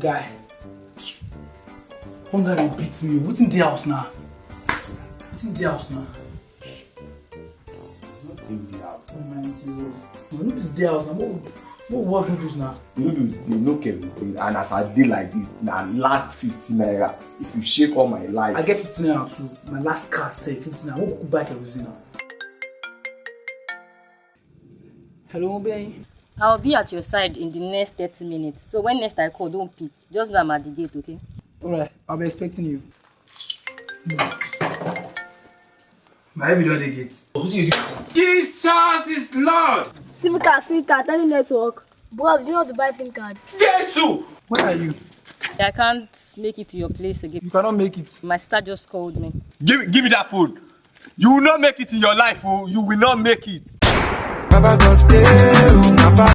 guy. Hunger dey beat me. What's in the house now? What's in the house now? What's in the house? Oh my Jesus. What is the house now? What noodles now? Noodles dey no kerosene, and as I dey like this, na last 50 naira. If you shake all my life. I get 15 naira too. My last car said 15 naira. What could buy kerosene now? Hello, baby. I'll be at your side in the next 30 minutes. So when next I call, don't pick. Just know I'm at the gate, okay? Alright, I'll be expecting you. My baby don't take it. What you do? Jesus is Lord! SIM card, any network. Bros, you know how to buy SIM card. Jesus! Where are you? I can't make it to your place again. You cannot make it. My sister just called me. Give me that food. You will not make it in your life, oh. You will not make it.